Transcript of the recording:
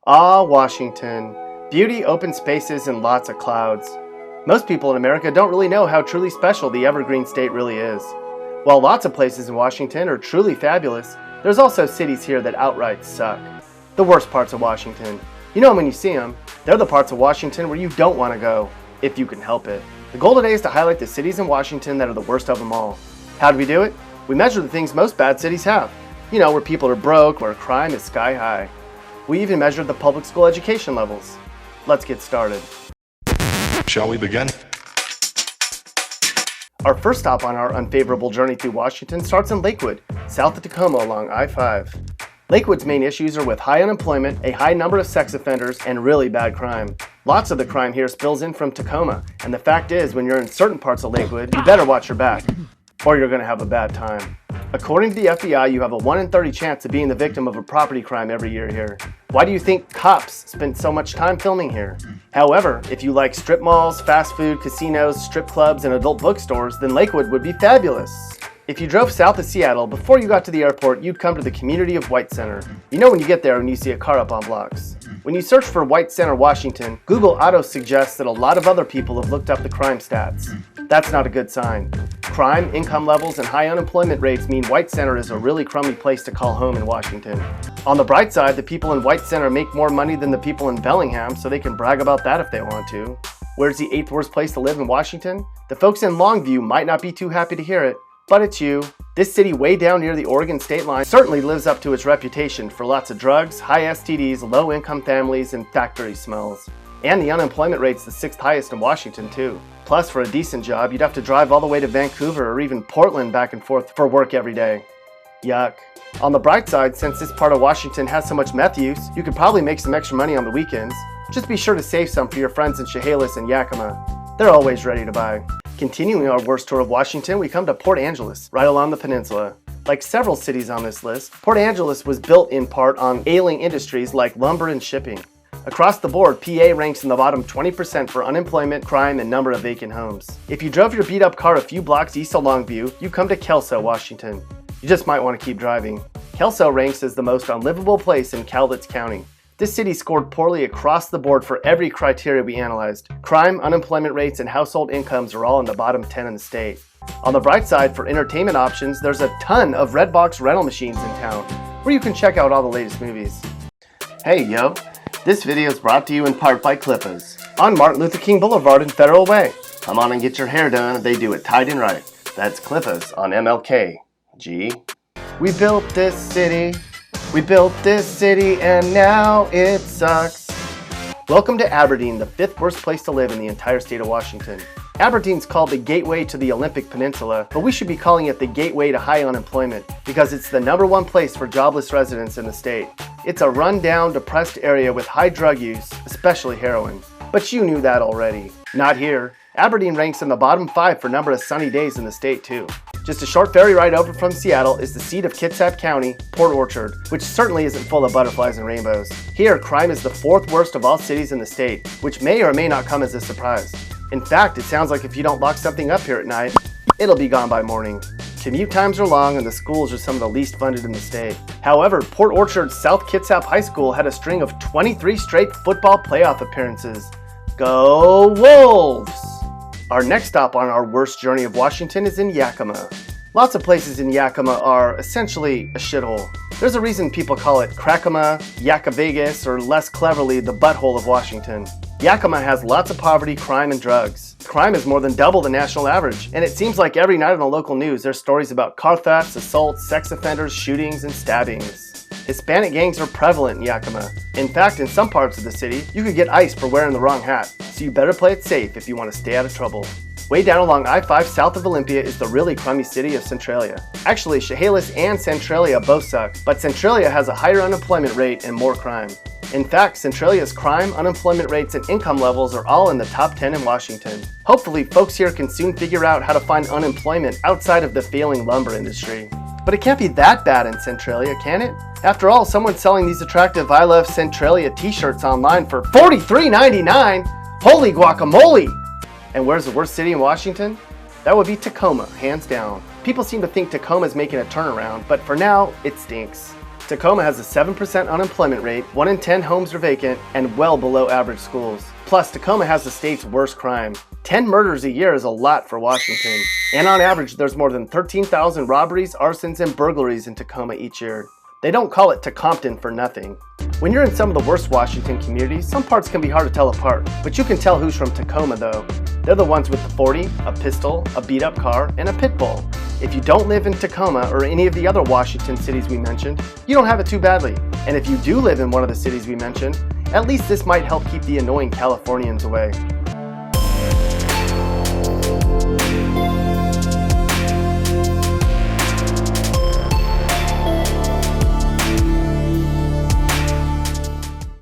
Ah, Washington. Beauty, open spaces, and lots of clouds. Most people in America don't really know how truly special the evergreen state really is. While lots of places in Washington are truly fabulous, there's also cities here that outright suck. The worst parts of Washington. You know them when you see them. They're the parts of Washington where you don't want to go, if you can help it. The goal today is to highlight the cities in Washington that are the worst of them all. How do we do it? We measure the things most bad cities have. You know, where people are broke, where crime is sky high. We even measured the public school education levels. Let's get started. Shall we begin? Our first stop on our unfavorable journey through Washington starts in Lakewood, south of Tacoma along I-5. Lakewood's main issues are with high unemployment, a high number of sex offenders, and really bad crime. Lots of the crime here spills in from Tacoma, and the fact is, when you're in certain parts of Lakewood, you better watch your back, or you're going to have a bad time. According to the FBI, you have a 1 in 30 chance of being the victim of a property crime every year here. Why do you think cops spend so much time filming here? However, if you like strip malls, fast food, casinos, strip clubs, and adult bookstores, then Lakewood would be fabulous. If you drove south of Seattle, before you got to the airport, you'd come to the community of White Center. You know when you get there and you see a car up on blocks. When you search for White Center, Washington, Google auto suggests that a lot of other people have looked up the crime stats. That's not a good sign. Crime, income levels, and high unemployment rates mean White Center is a really crummy place to call home in Washington. On the bright side, the people in White Center make more money than the people in Bellingham, so they can brag about that if they want to. Where's the 8th worst place to live in Washington? The folks in Longview might not be too happy to hear it, but it's you. This city way down near the Oregon state line certainly lives up to its reputation for lots of drugs, high STDs, low-income families, and factory smells. And the unemployment rate's the 6th highest in Washington, too. Plus, for a decent job, you'd have to drive all the way to Vancouver or even Portland back and forth for work every day. Yuck. On the bright side, since this part of Washington has so much meth use, you could probably make some extra money on the weekends. Just be sure to save some for your friends in Chehalis and Yakima. They're always ready to buy. Continuing our worst tour of Washington, we come to Port Angeles, right along the peninsula. Like several cities on this list, Port Angeles was built in part on ailing industries like lumber and shipping. Across the board, PA ranks in the bottom 20% for unemployment, crime, and number of vacant homes. If you drove your beat-up car a few blocks east of Longview, you come to Kelso, Washington. You just might want to keep driving. Kelso ranks as the most unlivable place in Cowlitz County. This city scored poorly across the board for every criteria we analyzed. Crime, unemployment rates, and household incomes are all in the bottom 10 in the state. On the bright side, for entertainment options, there's a ton of Redbox rental machines in town, where you can check out all the latest movies. Hey yo, this video is brought to you in part by Clippers, on Martin Luther King Boulevard in Federal Way. Come on and get your hair done, they do it tight and right. That's Clippers on MLK. G. We built this city. We built this city and now it sucks. Welcome to Aberdeen, the 5th worst place to live in the entire state of Washington. Aberdeen's called the gateway to the Olympic Peninsula, but we should be calling it the gateway to high unemployment because it's the #1 place for jobless residents in the state. It's a run-down, depressed area with high drug use, especially heroin. But you knew that already. Not here. Aberdeen ranks in the bottom 5 for number of sunny days in the state too. Just a short ferry ride over from Seattle is the seat of Kitsap County, Port Orchard, which certainly isn't full of butterflies and rainbows. Here, crime is the 4th worst of all cities in the state, which may or may not come as a surprise. In fact, it sounds like if you don't lock something up here at night, it'll be gone by morning. Commute times are long and the schools are some of the least funded in the state. However, Port Orchard's South Kitsap High School had a string of 23 straight football playoff appearances. Go Wolves! Our next stop on our worst journey of Washington is in Yakima. Lots of places in Yakima are essentially a shithole. There's a reason people call it Crackama, Yakavegas, or less cleverly, the butthole of Washington. Yakima has lots of poverty, crime, and drugs. Crime is more than double the national average, and it seems like every night on the local news there's stories about car thefts, assaults, sex offenders, shootings, and stabbings. Hispanic gangs are prevalent in Yakima. In fact, in some parts of the city, you could get iced for wearing the wrong hat, so you better play it safe if you want to stay out of trouble. Way down along I-5 south of Olympia is the really crummy city of Centralia. Actually, Chehalis and Centralia both suck, but Centralia has a higher unemployment rate and more crime. In fact, Centralia's crime, unemployment rates, and income levels are all in the top 10 in Washington. Hopefully, folks here can soon figure out how to find unemployment outside of the failing lumber industry. But it can't be that bad in Centralia, can it? After all, someone's selling these attractive I Love Centralia t-shirts online for $43.99! Holy guacamole! And where's the worst city in Washington? That would be Tacoma, hands down. People seem to think Tacoma's making a turnaround, but for now, it stinks. Tacoma has a 7% unemployment rate, 1 in 10 homes are vacant, and well below average schools. Plus, Tacoma has the state's worst crime. 10 murders a year is a lot for Washington. And on average, there's more than 13,000 robberies, arsons, and burglaries in Tacoma each year. They don't call it Tacompton for nothing. When you're in some of the worst Washington communities, some parts can be hard to tell apart, but you can tell who's from Tacoma though. They're the ones with the 40, a pistol, a beat-up car, and a pit bull. If you don't live in Tacoma or any of the other Washington cities we mentioned, you don't have it too badly. And if you do live in one of the cities we mentioned, at least this might help keep the annoying Californians away.